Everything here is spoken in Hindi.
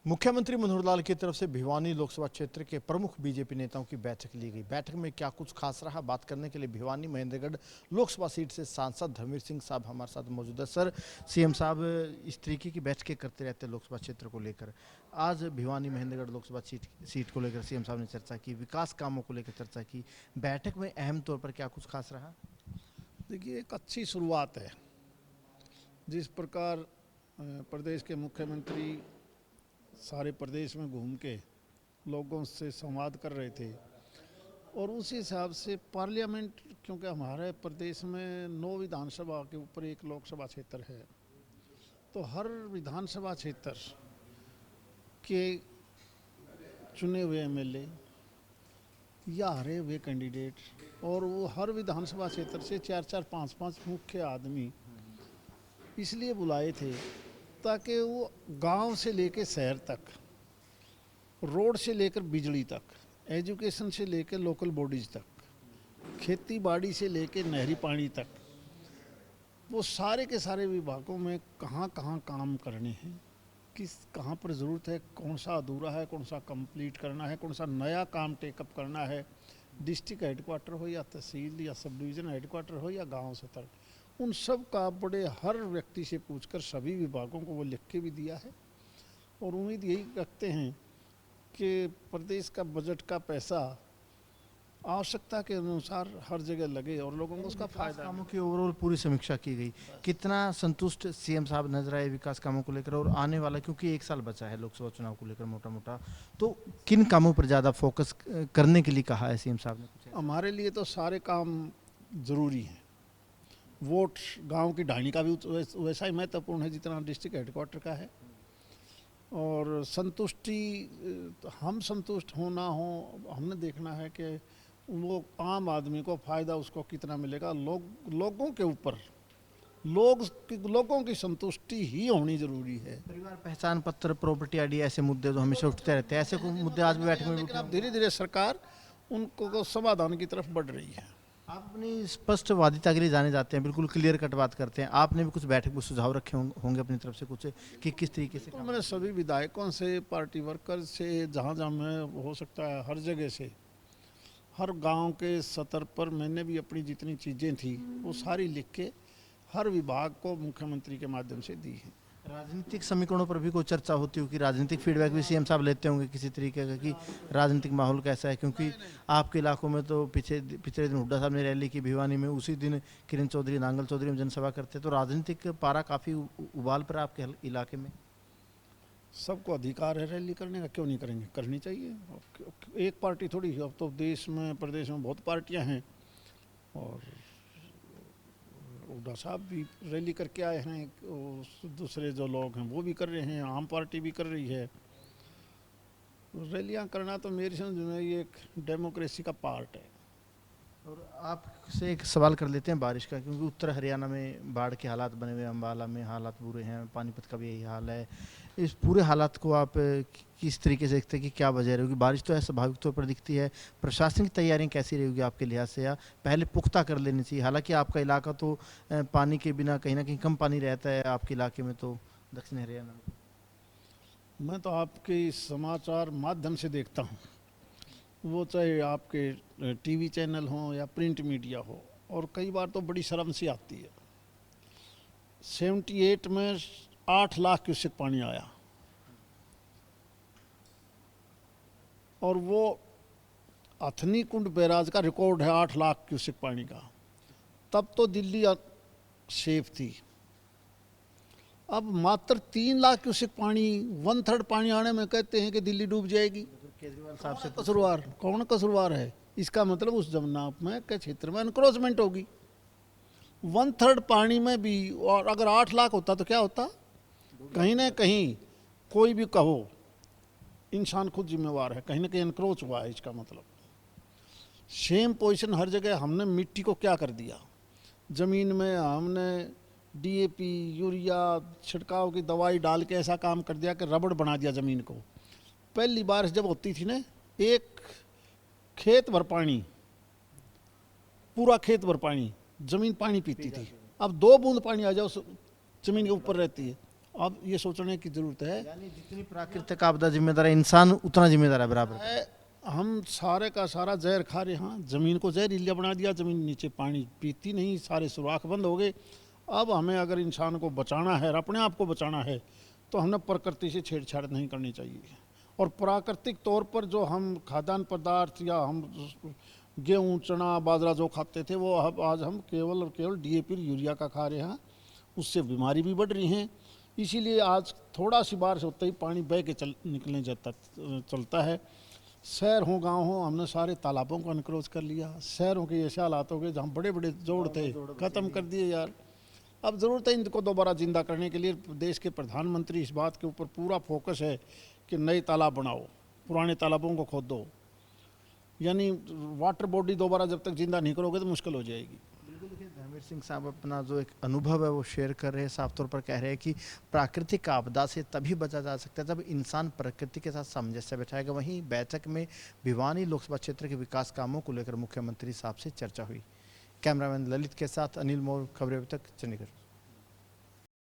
मुख्यमंत्री मनोहर लाल की तरफ से भिवानी लोकसभा क्षेत्र के प्रमुख बीजेपी नेताओं की बैठक ली गई। बैठक में क्या कुछ खास रहा, बात करने के लिए भिवानी महेंद्रगढ़ लोकसभा सीट से सांसद धर्मवीर सिंह साहब हमारे साथ मौजूद है। सर, सीएम साहब इस तरीके की बैठकें करते रहते हैं लोकसभा क्षेत्र को लेकर। आज भिवानी महेंद्रगढ़ लोकसभा सीट को लेकर सीएम साहब ने चर्चा की, विकास कामों को लेकर चर्चा की। बैठक में अहम तौर पर क्या कुछ खास रहा? देखिए, एक अच्छी शुरुआत है। जिस प्रकार प्रदेश के मुख्यमंत्री सारे प्रदेश में घूम के लोगों से संवाद कर रहे थे और उसी हिसाब से पार्लियामेंट, क्योंकि हमारे प्रदेश में 9 विधानसभा के ऊपर एक लोकसभा क्षेत्र है, तो हर विधानसभा क्षेत्र के चुने हुए एमएलए या हारे हुए कैंडिडेट और वो हर विधानसभा क्षेत्र से 4-4, 5-5 मुख्य आदमी इसलिए बुलाए थे ताकि वो गांव से लेकर शहर तक, रोड से लेकर बिजली तक, एजुकेशन से लेकर लोकल बॉडीज़ तक, खेती बाड़ी से लेकर नहरी पानी तक, वो सारे के सारे विभागों में कहाँ कहाँ काम करने हैं, किस कहाँ पर ज़रूरत है, कौन सा अधूरा है, कौन सा कंप्लीट करना है, कौन सा नया काम टेकअप करना है, डिस्ट्रिक्ट हेडक्वार्टर हो या तहसील या सब डिवीज़न हेडक्वार्टर हो या गांव स्तर, उन सब का बड़े हर व्यक्ति से पूछकर सभी विभागों को वो लिख के भी दिया है। और उम्मीद यही रखते हैं कि प्रदेश का बजट का पैसा आवश्यकता के अनुसार हर जगह लगे और लोगों को उसका फायदा। कामों की ओवरऑल पूरी समीक्षा की गई। कितना संतुष्ट सीएम साहब नजर आए विकास कामों को लेकर? और आने वाला, क्योंकि 1 साल बचा है लोकसभा चुनाव को लेकर मोटा मोटा, तो किन कामों पर ज़्यादा फोकस करने के लिए कहा है सीएम साहब ने? हमारे लिए तो सारे काम ज़रूरी हैं। वोट गांव की ढाणी का भी वैसा ही महत्वपूर्ण है जितना डिस्ट्रिक्ट हेडक्वार्टर का है। और संतुष्टि, हम संतुष्ट हो ना हो, हमने देखना है कि वो आम आदमी को फ़ायदा उसको कितना मिलेगा। लोगों के ऊपर लोगों की संतुष्टि ही होनी ज़रूरी है। परिवार पहचान पत्र, प्रॉपर्टी आईडी, ऐसे मुद्दे जो हमेशा उठते रहते हैं, ऐसे कोई मुद्दे आज भी बैठक में उठे? अब धीरे धीरे सरकार उनको समाधान की तरफ बढ़ रही है। आप अपनी स्पष्टवादिता के लिए जाने जाते हैं, बिल्कुल क्लियर कट बात करते हैं। आपने भी कुछ बैठक में सुझाव रखे होंगे अपनी तरफ से कुछ, कि किस तरीके से तो मैंने सभी विधायकों से, पार्टी वर्कर से, जहाँ जहाँ मैं हो सकता है हर जगह से, हर गांव के स्तर पर मैंने भी अपनी जितनी चीज़ें थी वो सारी लिख के हर विभाग को मुख्यमंत्री के माध्यम से दी है। राजनीतिक समीकरणों पर भी कोई चर्चा होती होगी, राजनीतिक फीडबैक भी सीएम साहब लेते होंगे किसी तरीके का, कि राजनीतिक माहौल कैसा है? क्योंकि आपके इलाकों में तो पिछले दिन हुड्डा साहब ने रैली की भिवानी में, उसी दिन किरण चौधरी, नांगल चौधरी में जनसभा करते, तो राजनीतिक पारा काफ़ी उबाल पर आपके इलाके में। सबको अधिकार है रैली करने का, क्यों नहीं करेंगे? करनी चाहिए। एक पार्टी थोड़ी, अब तो देश में, प्रदेश में बहुत पार्टियां हैं और हुड्डा साहब भी रैली करके आए हैं, दूसरे जो लोग हैं वो भी कर रहे हैं, आम पार्टी भी कर रही है। रैलियां करना तो मेरी समझ में ये एक डेमोक्रेसी का पार्ट है। और आपसे एक सवाल कर लेते हैं बारिश का, क्योंकि उत्तर हरियाणा में बाढ़ के हालात बने हुए हैं, अम्बाला में हालात बुरे हैं, पानीपत का भी यही हाल है। इस पूरे हालात को आप किस तरीके से देखते हैं कि क्या वजह रहेगी? बारिश तो है, स्वाभाविक तौर पर दिखती है, प्रशासनिक तैयारियां कैसी रहेगी आपके लिहाज से, या पहले पुख्ता कर लेनी चाहिए? हालांकि आपका इलाका तो पानी के बिना कहीं ना कहीं कम पानी रहता है आपके इलाके में, तो दक्षिण हरियाणा में। मैं तो आपके समाचार माध्यम से देखता हूँ, वो चाहे आपके टीवी चैनल हो या प्रिंट मीडिया हो, और कई बार तो बड़ी शर्म सी आती है। 78 में 8 लाख क्यूसेक पानी आया और वो अथनी कुंड बैराज का रिकॉर्ड है 8 लाख क्यूसेक पानी का। तब तो दिल्ली सेफ थी। अब मात्र 3 लाख क्यूसेक पानी, 1/3 पानी आने में कहते हैं कि दिल्ली डूब जाएगी। केजरीवाल साहब से कसूरवार कौन कसूरवार है? इसका मतलब उस जमुना में के क्षेत्र में एनक्रोचमेंट होगी। 1/3 पानी में भी, और अगर 8 लाख होता तो क्या होता? कहीं ना कहीं कोई भी कहो, इंसान खुद जिम्मेवार है, कहीं ना कहीं एनक्रोच हुआ है। इसका मतलब सेम पोजीशन हर जगह। हमने मिट्टी को क्या कर दिया? ज़मीन में हमने डीएपी, यूरिया, छिड़काव की दवाई डाल के ऐसा काम कर दिया कि रबड़ बना दिया ज़मीन को। पहली बारिश जब होती थी ना, एक खेत भर पानी, पूरा खेत भर पानी, ज़मीन पानी पीती थी। अब 2 बूंद पानी आ जाओ ज़मीन के ऊपर रहती है अब ये सोचने की ज़रूरत है यानी जितनी प्राकृतिक आपदा जिम्मेदार है इंसान उतना जिम्मेदार है बराबर। हम सारे का सारा जहर खा रहे हैं, ज़मीन को जहरीला बना दिया, ज़मीन नीचे पानी पीती नहीं, सारे सुराख बंद हो गए। अब हमें अगर इंसान को बचाना है, अपने आप को बचाना है, तो हमें प्रकृति से छेड़छाड़ नहीं करनी चाहिए। और प्राकृतिक तौर पर जो हम खाद्यान्न पदार्थ या हम गेहूँ चना बाजरा जो खाते थे वो अब आज हम केवल और केवल DAP यूरिया का खा रहे हैं, उससे बीमारी भी बढ़ रही हैं। इसीलिए आज थोड़ा सी बारिश होते ही पानी बह के निकलने चलता है। शहर हो गांव हो, हमने सारे तालाबों को अनक्रोच कर लिया। शहरों के ऐसे हालात हो गए जहाँ बड़े बड़े जोड़ थे ख़त्म कर दिए यार। अब ज़रूरत है इनको दोबारा जिंदा करने के लिए। देश के प्रधानमंत्री इस बात के ऊपर पूरा फोकस है कि नए तालाब बनाओ, पुराने तालाबों को खोदो। यानी वाटर बॉडी दोबारा जब तक जिंदा नहीं करोगे तो मुश्किल हो जाएगी। बिल्कुल, देखिए धर्मवीर सिंह साहब अपना जो एक अनुभव है वो शेयर कर रहे हैं। साफ तौर पर कह रहे हैं कि प्राकृतिक आपदा से तभी बचा जा सकता है जब इंसान प्रकृति के साथ सामंजस्य बैठाएगा। वहीं बैठक में भिवानी लोकसभा क्षेत्र के विकास कामों को लेकर मुख्यमंत्री साहब से चर्चा हुई। कैमरामैन ललित के साथ अनिल मोर, खबरें अभी तक, चंडीगढ़।